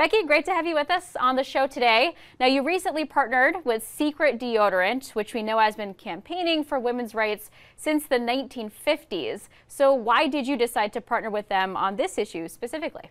Becky, great to have you with us on the show today. Now, you recently partnered with Secret Deodorant, which we know has been campaigning for women's rights since the 1950s. So why did you decide to partner with them on this issue specifically?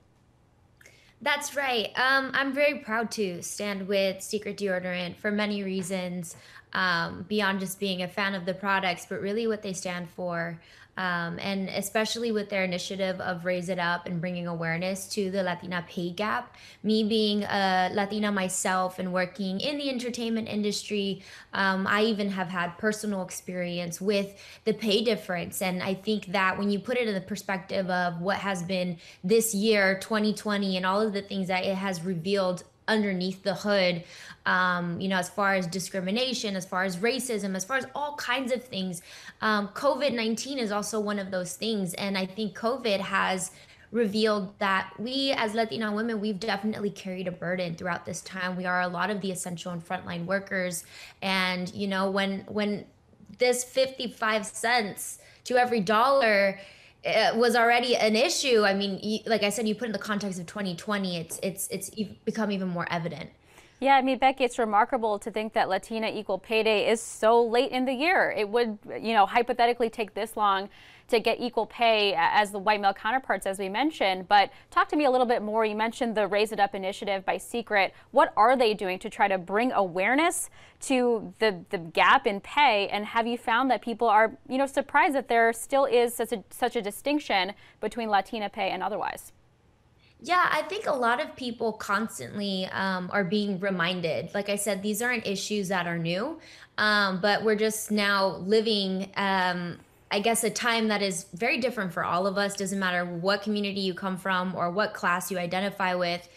That's right. I'm very proud to stand with Secret Deodorant for many reasons, beyond just being a fan of the products, but really what they stand for. And especially with their initiative of Raise It Up and bringing awareness to the Latina pay gap. Me being a Latina myself and working in the entertainment industry, I even have had personal experience with the pay difference. And I think that when you put it in the perspective of what has been this year, 2020, and all of the things that it has revealed underneath the hood, as far as discrimination, as far as racism, as far as all kinds of things. COVID-19 is also one of those things. And I think COVID has revealed that we as Latina women, we've definitely carried a burden throughout this time. We are a lot of the essential and frontline workers. And, when this 55 cents to every dollar was already an issue. I mean, like I said, you put in the context of 2020, it's become even more evident. Yeah, I mean, Becky, it's remarkable to think that Latina Equal Pay Day is so late in the year. It would, hypothetically take this long to get equal pay as the white male counterparts, as we mentioned. But talk to me a little bit more. You mentioned the Raise It Up initiative by Secret. What are they doing to try to bring awareness to the gap in pay? And have you found that people are, surprised that there still is such a distinction between Latina pay and otherwise? Yeah, I think a lot of people constantly are being reminded. Like I said, these aren't issues that are new, but we're just now living, I guess, a time that is very different for all of us. Doesn't matter what community you come from or what class you identify with.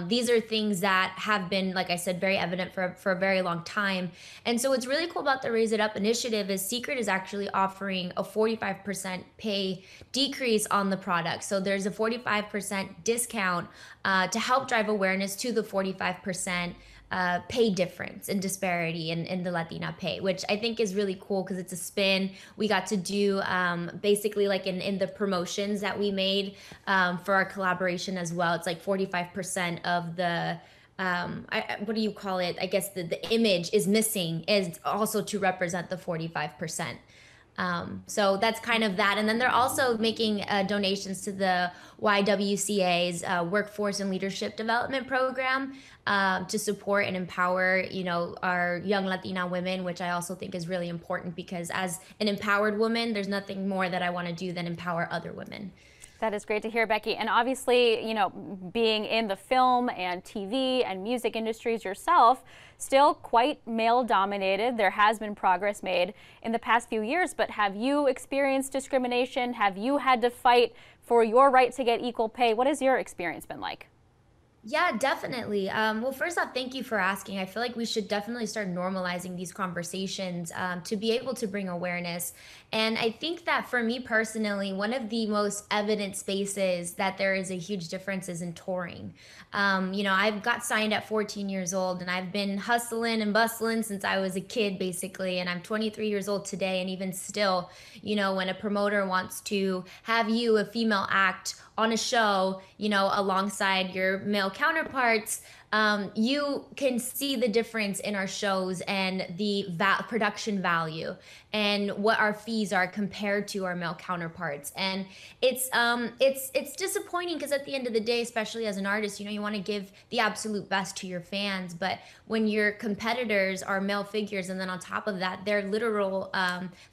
These are things that have been, like I said, very evident for a very long time. And so what's really cool about the Raise It Up initiative is Secret is actually offering a 45% pay decrease on the product. So there's a 45% discount to help drive awareness to the 45% pay difference and disparity in the Latina pay, which I think is really cool because it's a spin. We got to do basically like in the promotions that we made for our collaboration as well. It's like 45% of the what do you call it? I guess the image is missing is also to represent the 45%. So that's kind of that. And then they're also making donations to the YWCA's Workforce and Leadership Development Program to support and empower, our young Latina women, which I also think is really important because as an empowered woman, there's nothing more that I want to do than empower other women. That is great to hear, Becky. And obviously, being in the film and TV and music industries yourself, still quite male dominated. There has been progress made in the past few years, but have you experienced discrimination? Have you had to fight for your right to get equal pay? What has your experience been like? Yeah, definitely. Well, first off, thank you for asking. I feel like we should definitely start normalizing these conversations to be able to bring awareness. And I think that for me personally, one of the most evident spaces that there is a huge difference is in touring. I've got signed at 14 years old and I've been hustling and bustling since I was a kid, basically. And I'm 23 years old today. And even still, when a promoter wants to have you, a female, act on a show, alongside your male counterparts, you can see the difference in our shows and the production value and what our fees are compared to our male counterparts. And it's disappointing because at the end of the day, especially as an artist, you want to give the absolute best to your fans. But when your competitors are male figures, and then on top of that, their literal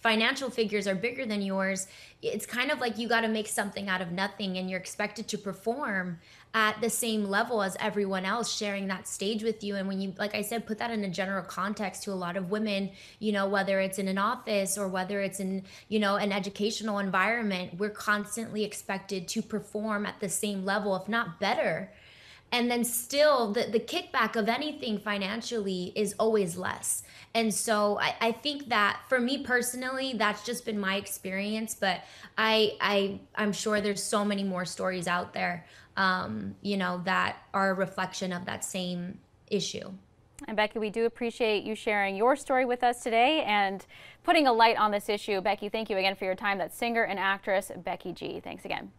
financial figures are bigger than yours, it's kind of like you got to make something out of nothing, and you're expected to perform at the same level as everyone else sharing that stage with you. And when you, like I said, put that in a general context to a lot of women, whether it's in an office or whether it's in, an educational environment, we're constantly expected to perform at the same level, if not better. And then still the kickback of anything financially is always less. And so I think that for me personally, that's just been my experience. But I'm sure there's so many more stories out there, that are a reflection of that same issue. And Becky, we do appreciate you sharing your story with us today and putting a light on this issue. Becky, thank you again for your time. That's singer and actress Becky G. Thanks again.